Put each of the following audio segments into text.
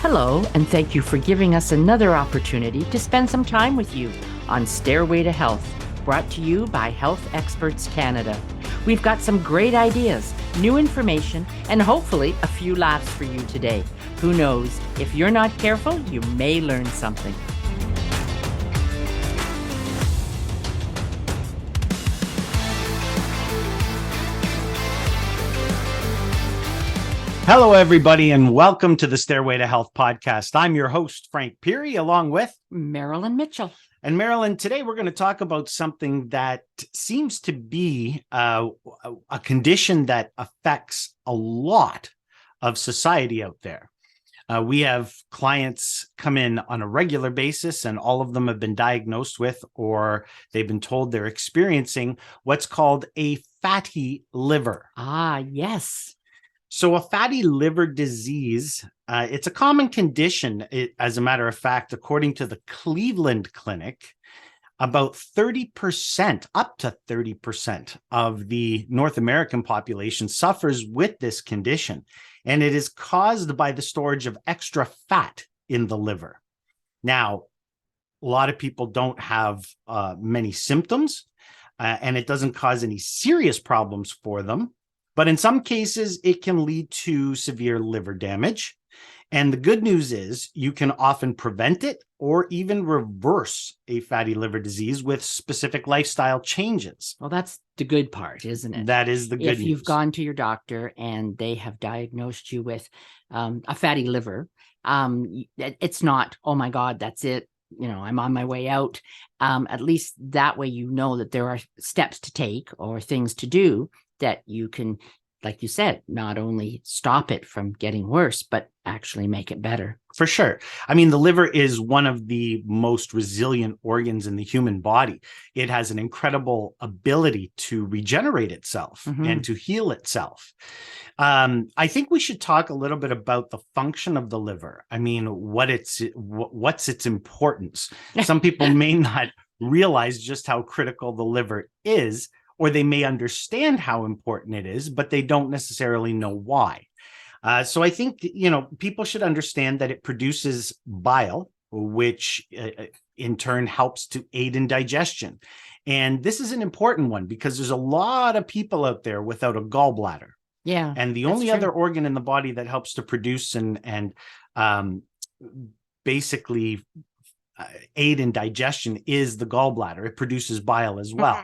Hello, and thank you for giving us another opportunity to spend some time with you on Stairway to Health, brought to you by Health Experts Canada. We've got some great ideas, new information, and hopefully a few laughs for you today. Who knows? If you're not careful, you may learn something. Hello, everybody, and welcome to the Stairway to Health podcast. I'm your host, Frank Peary, along with Marilyn Mitchell. And Marilyn, today we're going to talk about something that seems to be a condition that affects a lot of society out there. We have clients come in on a regular basis, and all of them have been diagnosed with, or they've been told they're experiencing what's called a fatty liver. Ah, yes. So a fatty liver disease, it's a common condition. As a matter of fact, according to the Cleveland Clinic, about 30%, up to 30% of the North American population suffers with this condition, and it is caused by the storage of extra fat in the liver. Now, a lot of people don't have many symptoms, and it doesn't cause any serious problems for them. But in some cases, it can lead to severe liver damage. And the good news is you can often prevent it or even reverse a fatty liver disease with specific lifestyle changes. Well, that's the good part, isn't it? That is the good news. If you've gone to your doctor and they have diagnosed you with a fatty liver, it's not, oh my God, that's it. You know, I'm on my way out. At least that way, you know that there are steps to take or things to do that you can, like you said, not only stop it from getting worse, but actually make it better. For sure. I mean, the liver is one of the most resilient organs in the human body. It has an incredible ability to regenerate itself and to heal itself. I think we should talk a little bit about the function of the liver. I mean, what's its importance? Some people may not realize just how critical the liver is, or they may understand how important it is, but they don't necessarily know why. So I think, people should understand that it produces bile, which in turn helps to aid in digestion. And this is an important one because there's a lot of people out there without a gallbladder. Yeah. And the only other organ in the body that helps to produce and basically aid in digestion is the gallbladder. It produces bile as well.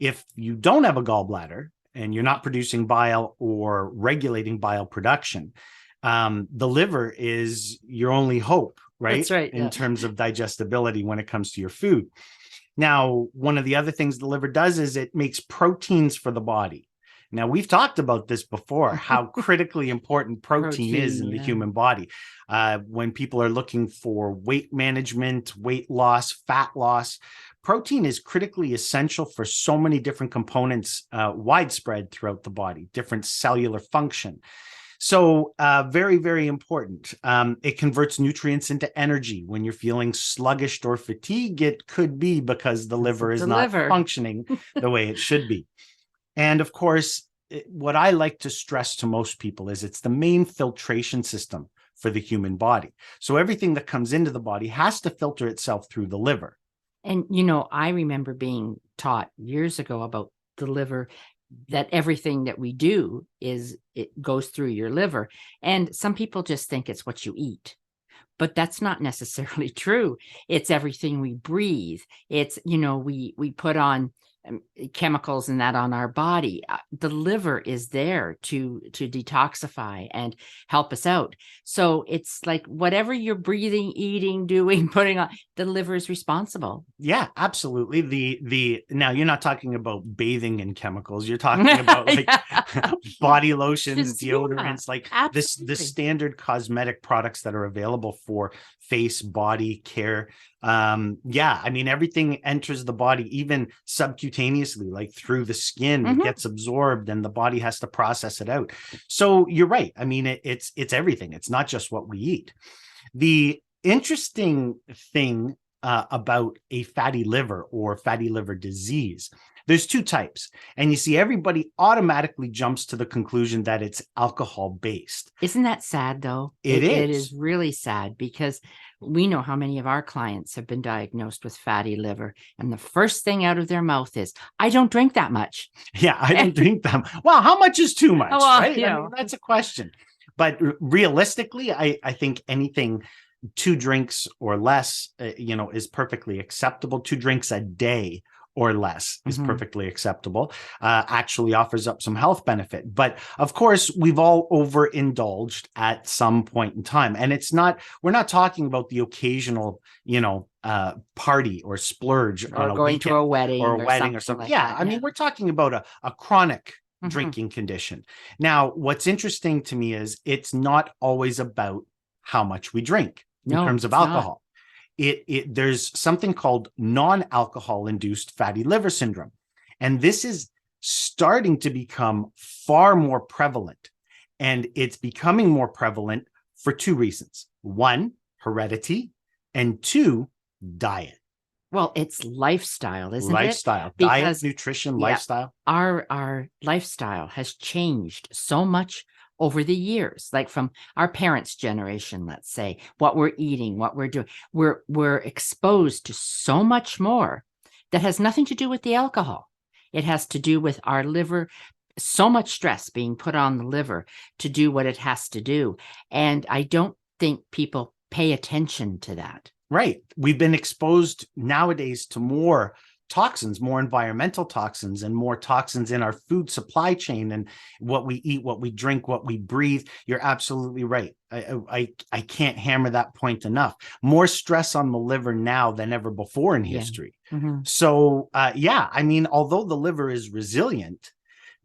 If you don't have a gallbladder and you're not producing bile or regulating bile production, the liver is your only hope, right? That's right. In terms of digestibility when it comes to your food. Now, one of the other things the liver does is it makes proteins for the body. Now, we've talked about this before, how critically important protein is in the human body. When people are looking for weight management, weight loss, fat loss, protein is critically essential for so many different components widespread throughout the body, different cellular function. So very, very important. It converts nutrients into energy. When you're feeling sluggish or fatigued, it could be because the liver is not functioning the way it should be. And of course, what I like to stress to most people is it's the main filtration system for the human body. So everything that comes into the body has to filter itself through the liver. And, I remember being taught years ago about the liver, that everything that we do it goes through your liver. And some people just think it's what you eat. But that's not necessarily true. It's everything we breathe. It's, we put on chemicals and that on our body. The liver is there to detoxify and help us out. So it's like whatever you're breathing, eating, doing, putting on, the liver is responsible. Yeah, absolutely. The now you're not talking about bathing in chemicals. You're talking about like body lotions, deodorants, like the standard cosmetic products that are available for face, body care. I mean, everything enters the body, even subcutaneously, like through the skin, it gets absorbed and the body has to process it out. So you're right. I mean, it's everything. It's not just what we eat. The interesting thing about a fatty liver or fatty liver disease, There's two types. And you see, everybody automatically jumps to the conclusion that it's alcohol based. Isn't that sad though? It It is. is really sad because we know how many of our clients have been diagnosed with fatty liver. And the first thing out of their mouth is, I don't drink that much. Yeah, I don't drink them. Well, how much is too much? Well, Right? you I know. mean, that's a question. But realistically, I think anything 2 drinks or less, is perfectly acceptable. 2 drinks a day or less is Mhm. perfectly acceptable. Actually offers up some health benefit. But of course, we've all overindulged at some point in time. And we're not talking about the occasional, party or splurge on Or a going weekend to a wedding or a wedding or something. like Yeah. that. I mean, we're talking about a chronic Mhm. drinking condition. Now, what's interesting to me is it's not always about how much we drink in No, terms of it's not. alcohol. There's something called non-alcohol induced fatty liver syndrome. And this is starting to become far more prevalent. And it's becoming more prevalent for 2 reasons. 1, heredity, and 2, diet. Well, it's lifestyle, isn't it? Lifestyle, diet, Because nutrition, yeah, lifestyle. our lifestyle has changed so much over the years, like from our parents' generation, let's say, what we're eating, what we're doing. We're exposed to so much more that has nothing to do with the alcohol. It has to do with our liver, so much stress being put on the liver to do what it has to do. And I don't think people pay attention to that. Right. We've been exposed nowadays to more toxins, more environmental toxins, and more toxins in our food supply chain and what we eat, what we drink, what we breathe. You're absolutely right. I can't hammer that point enough. More stress on the liver now than ever before in Yeah. history. Mhm. So, I mean, although the liver is resilient,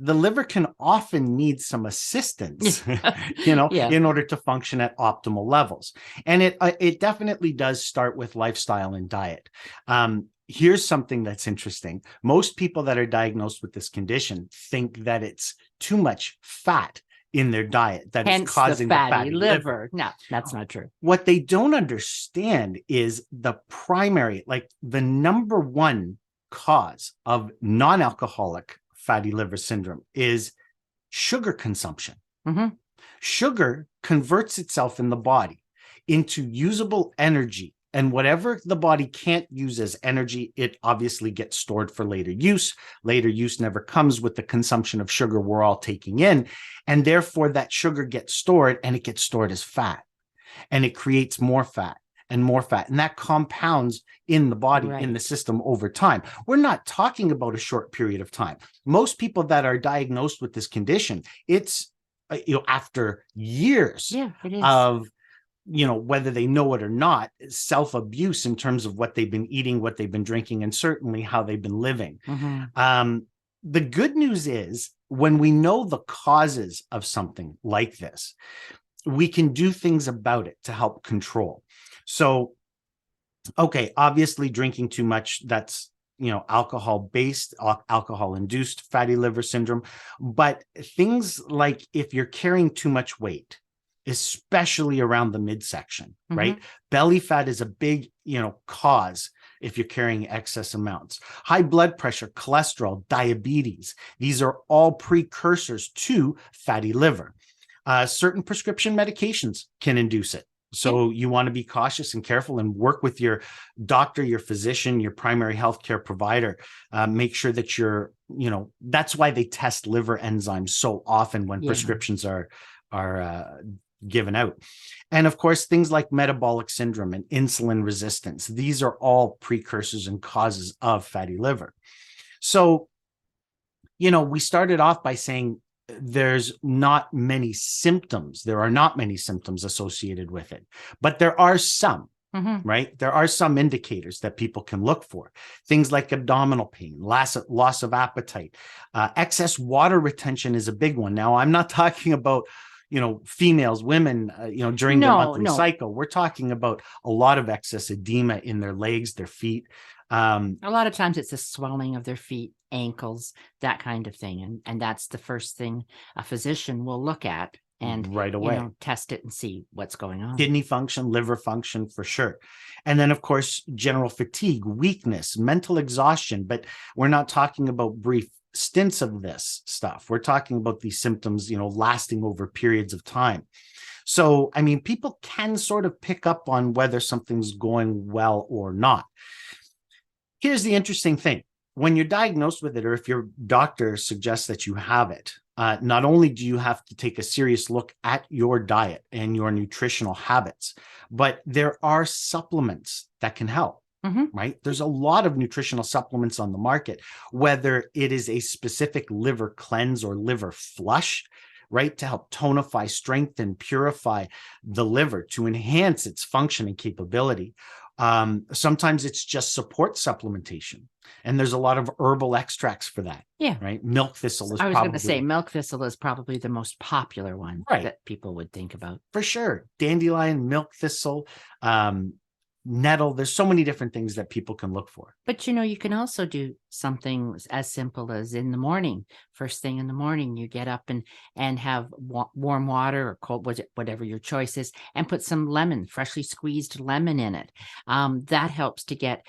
the liver can often need some assistance, Yeah. in order to function at optimal levels. And it definitely does start with lifestyle and diet. Here's something that's interesting. Most people that are diagnosed with this condition think that it's too much fat in their diet that Hence is causing the the fatty liver. liver. No, that's not true. What they don't understand is the primary, like the number one cause of non-alcoholic fatty liver syndrome is sugar consumption. Mhm. Sugar converts itself in the body into usable energy. And whatever the body can't use as energy, it obviously gets stored for later use. Later use never comes with the consumption of sugar we're all taking in. And therefore, that sugar gets stored and it gets stored as fat. And it creates more fat and more fat. And that compounds in the body, in the Right. system over time. We're not talking about a short period of time. Most people that are diagnosed with this condition, it's after years Yeah, it is. of whether they know it or not, self-abuse in terms of what they've been eating, what they've been drinking, and certainly how they've been living. Mhm. The good news is when we know the causes of something like this, we can do things about it to help control. So, okay, obviously drinking too much, that's alcohol-based, alcohol-induced fatty liver syndrome. But things like if you're carrying too much weight, especially around the midsection, right? Belly fat is a big, cause if you're carrying excess amounts. High blood pressure, cholesterol, diabetes, these are all precursors to fatty liver. Certain prescription medications can induce it. So you want to be cautious and careful and work with your doctor, your physician, your primary healthcare provider. Make sure that that's why they test liver enzymes so often when prescriptions are given out. And of course, things like metabolic syndrome and insulin resistance, these are all precursors and causes of fatty liver. So, we started off by saying there's not many symptoms. There are not many symptoms associated with it, but there are some, right? There are some indicators that people can look for. Things like abdominal pain, loss of appetite, excess water retention is a big one. Now, I'm not talking about females, women, during their monthly cycle. We're talking about a lot of excess edema in their legs, their feet. A lot of times it's the swelling of their feet, ankles, that kind of thing. And that's the first thing a physician will look at and right away. test it and see what's going on. Kidney function, liver function for sure. And then, of course, general fatigue, weakness, mental exhaustion. But we're not talking about brief stints of this stuff. We're talking about these symptoms, lasting over periods of time. So, I mean, people can sort of pick up on whether something's going well or not. Here's the interesting thing. When you're diagnosed with it, or if your doctor suggests that you have it, not only do you have to take a serious look at your diet and your nutritional habits, but there are supplements that can help, right? There's a lot of nutritional supplements on the market, whether it is a specific liver cleanse or liver flush, right, to help tonify, strengthen, purify the liver to enhance its function and capability. Sometimes it's just support supplementation. And there's a lot of herbal extracts for that. Yeah. Right. Milk thistle is I was going to say milk thistle is probably the most popular one that people would think about. For sure. Dandelion, milk thistle, nettle. There's so many different things that people can look for. But, you can also do something as simple as in the morning, first thing in the morning, you get up and have warm water or cold, whatever your choice is, and put some lemon, freshly squeezed lemon in it. That helps to get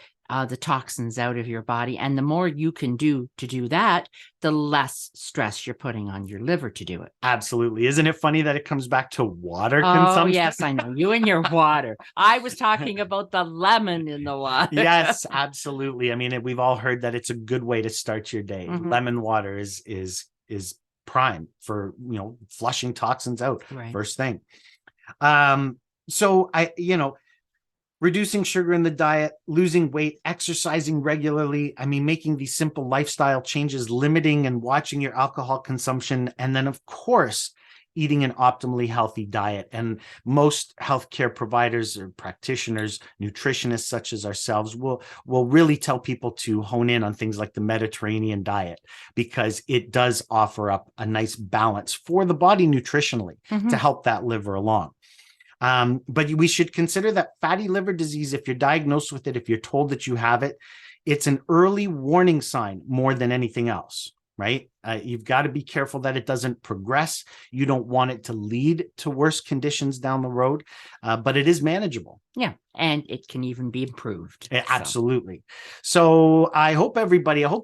the toxins out of your body. And the more you can do to do that, the less stress you're putting on your liver to do it. Absolutely. Isn't it funny that it comes back to water Oh, consumption? yes, I know. You and your water. I was talking about the lemon in the water. Yes, absolutely. I mean, we've all heard that it's a good way to start your day. Lemon water is prime for, flushing toxins out first thing. So reducing sugar in the diet, losing weight, exercising regularly. I mean, making these simple lifestyle changes, limiting and watching your alcohol consumption. And then, of course, eating an optimally healthy diet. And most healthcare providers or practitioners, nutritionists such as ourselves, will really tell people to hone in on things like the Mediterranean diet, because it does offer up a nice balance for the body nutritionally to help that liver along. But we should consider that fatty liver disease, if you're diagnosed with it, if you're told that you have it, it's an early warning sign more than anything else, right? You've got to be careful that it doesn't progress. You don't want it to lead to worse conditions down the road, but it is manageable. Yeah, and it can even be improved. Absolutely. So I hope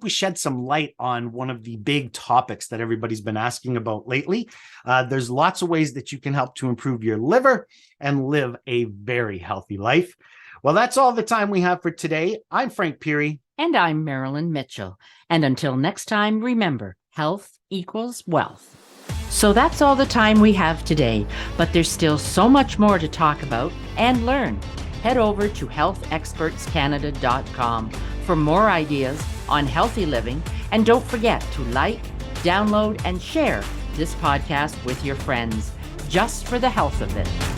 we shed some light on one of the big topics that everybody's been asking about lately. There's lots of ways that you can help to improve your liver and live a very healthy life. Well, that's all the time we have for today. I'm Frank Peary. And I'm Marilyn Mitchell. And until next time, remember, health equals wealth. So that's all the time we have today, but there's still so much more to talk about and learn. Head over to healthexpertscanada.com for more ideas on healthy living, and don't forget to like, download, and share this podcast with your friends, just for the health of it.